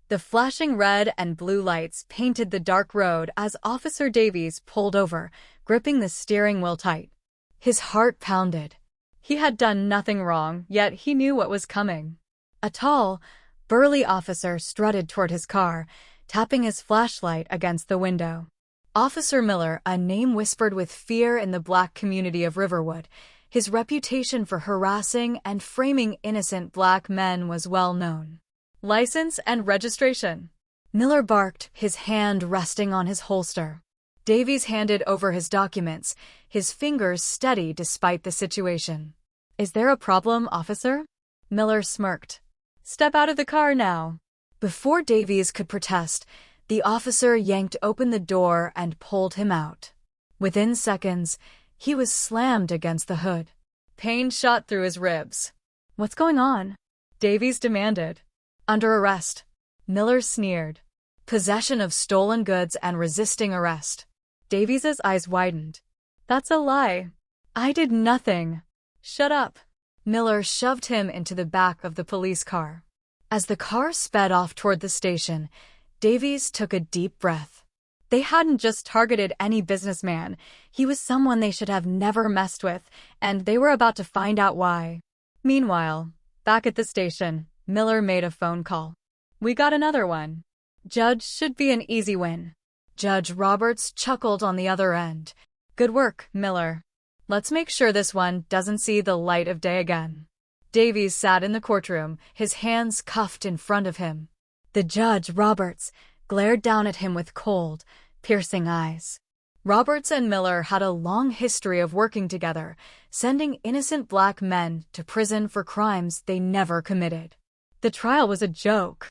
The flashing red and blue lights painted the dark road as Officer Davies pulled over, gripping the steering wheel tight. His heart pounded. He had done nothing wrong, yet he knew what was coming. A tall, burly officer strutted toward his car, tapping his flashlight against the window. Officer Miller, a name whispered with fear in the black community of Riverwood. His reputation for harassing and framing innocent black men was well known. License and registration. Miller barked, his hand resting on his holster. Davies handed over his documents, his fingers steady despite the situation. Is there a problem, officer? Miller smirked. Step out of the car now. Before Davies could protest, the officer yanked open the door and pulled him out. Within seconds, he was slammed against the hood. Pain shot through his ribs. What's going on? Davies demanded. Under arrest. Miller sneered. Possession of stolen goods and resisting arrest. Davies's eyes widened. That's a lie. I did nothing. Shut up. Miller shoved him into the back of the police car. As the car sped off toward the station, Davies took a deep breath. They hadn't just targeted any businessman. He was someone they should have never messed with, and they were about to find out why. Meanwhile, back at the station, Miller made a phone call. We got another one. Judge, should be an easy win. Judge Roberts chuckled on the other end. Good work, Miller. Let's make sure this one doesn't see the light of day again. Davies sat in the courtroom, his hands cuffed in front of him. The judge, Roberts, glared down at him with cold, piercing eyes. Roberts and Miller had a long history of working together, sending innocent black men to prison for crimes they never committed. The trial was a joke.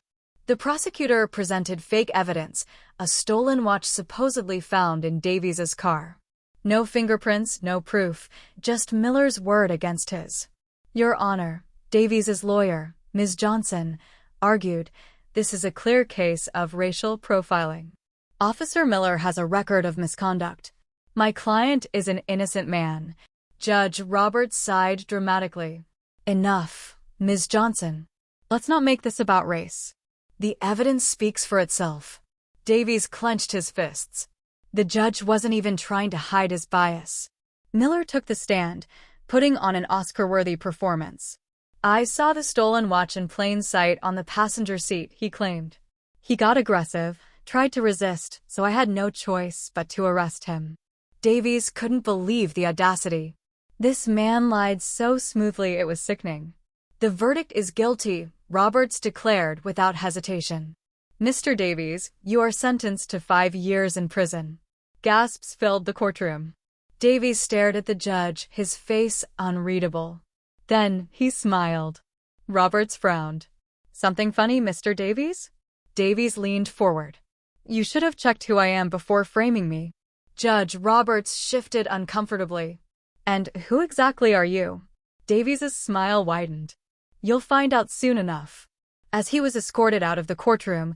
The prosecutor presented fake evidence, a stolen watch supposedly found in Davies's car. No fingerprints, no proof, just Miller's word against his. Your Honor, Davies's lawyer, Ms. Johnson, argued, this is a clear case of racial profiling. Officer Miller has a record of misconduct. My client is an innocent man. Judge Roberts sighed dramatically. Enough, Ms. Johnson. Let's not make this about race. The evidence speaks for itself. Davies clenched his fists. The judge wasn't even trying to hide his bias. Miller took the stand, putting on an Oscar-worthy performance. I saw the stolen watch in plain sight on the passenger seat, he claimed. He got aggressive, tried to resist, so I had no choice but to arrest him. Davies couldn't believe the audacity. This man lied so smoothly it was sickening. The verdict is guilty, Roberts declared without hesitation. Mr. Davies, you are sentenced to 5 years in prison. Gasps filled the courtroom. Davies stared at the judge, his face unreadable. Then he smiled. Roberts frowned. Something funny, Mr. Davies? Davies leaned forward. You should have checked who I am before framing me. Judge Roberts shifted uncomfortably. And who exactly are you? Davies's smile widened. You'll find out soon enough. As he was escorted out of the courtroom,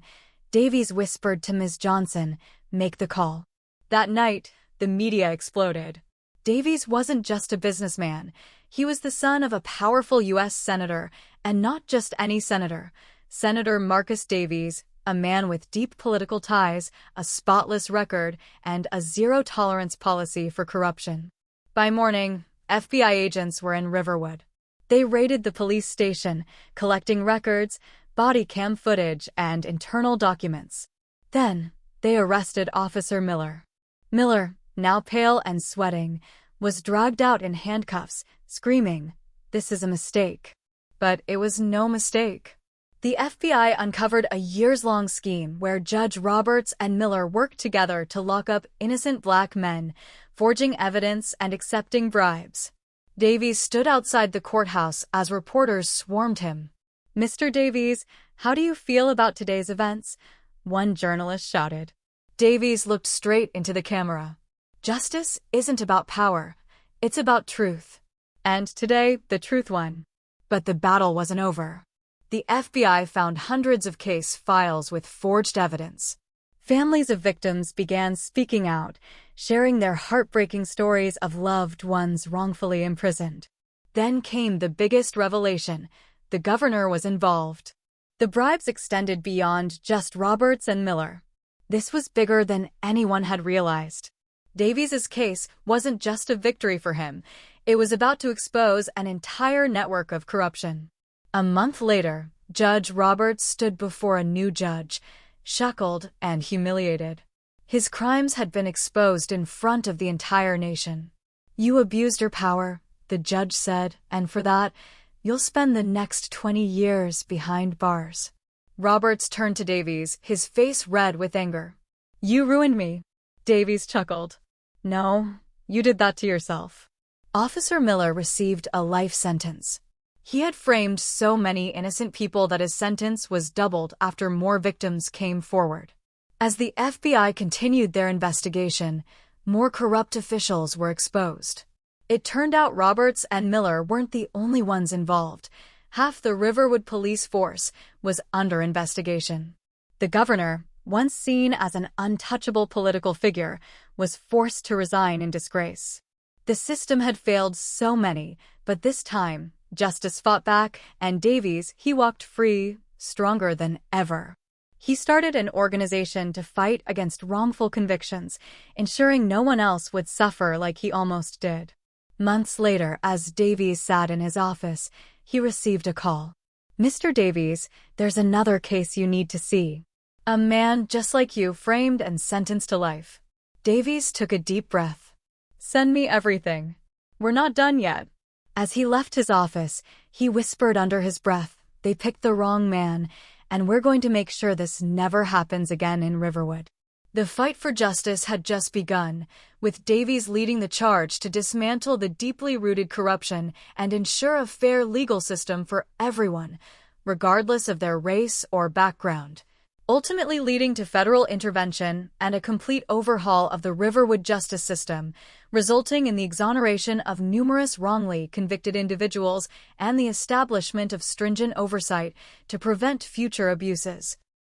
Davies whispered to Ms. Johnson, make the call. That night, the media exploded. Davies wasn't just a businessman. He was the son of a powerful U.S. senator, and not just any senator. Senator Marcus Davies, a man with deep political ties, a spotless record, and a zero-tolerance policy for corruption. By morning, FBI agents were in Riverwood. They raided the police station, collecting records, body cam footage, and internal documents. Then, they arrested Officer Miller. Miller, now pale and sweating, was dragged out in handcuffs, screaming, "This is a mistake." But it was no mistake. The FBI uncovered a years-long scheme where Judge Roberts and Miller worked together to lock up innocent black men, forging evidence and accepting bribes. Davies stood outside the courthouse as reporters swarmed him. Mr. Davies, how do you feel about today's events? One journalist shouted. Davies looked straight into the camera. Justice isn't about power, it's about truth. And today, the truth won. But the battle wasn't over. The FBI found hundreds of case files with forged evidence. Families of victims began speaking out, sharing their heartbreaking stories of loved ones wrongfully imprisoned. Then came the biggest revelation: the governor was involved. The bribes extended beyond just Roberts and Miller. This was bigger than anyone had realized. Davies's case wasn't just a victory for him. It was about to expose an entire network of corruption. A month later, Judge Roberts stood before a new judge, shackled and humiliated. His crimes had been exposed in front of the entire nation. "You abused your power," the judge said, "and for that, you'll spend the next 20 years behind bars." Roberts turned to Davies, his face red with anger. "You ruined me." Davies chuckled. "No, you did that to yourself." Officer Miller received a life sentence. He had framed so many innocent people that his sentence was doubled after more victims came forward. As the FBI continued their investigation, more corrupt officials were exposed. It turned out Roberts and Miller weren't the only ones involved. Half the Riverwood police force was under investigation. The governor, once seen as an untouchable political figure, was forced to resign in disgrace. The system had failed so many, but this time, justice fought back, and Davies, he walked free, stronger than ever. He started an organization to fight against wrongful convictions, ensuring no one else would suffer like he almost did. Months later, as Davies sat in his office, he received a call. "Mr. Davies, there's another case you need to see. A man just like you framed and sentenced to life." Davies took a deep breath. "Send me everything. We're not done yet." As he left his office, he whispered under his breath, "They picked the wrong man, and we're going to make sure this never happens again in Riverwood." The fight for justice had just begun, with Davies leading the charge to dismantle the deeply rooted corruption and ensure a fair legal system for everyone, regardless of their race or background, ultimately leading to federal intervention and a complete overhaul of the Riverwood justice system, resulting in the exoneration of numerous wrongly convicted individuals and the establishment of stringent oversight to prevent future abuses.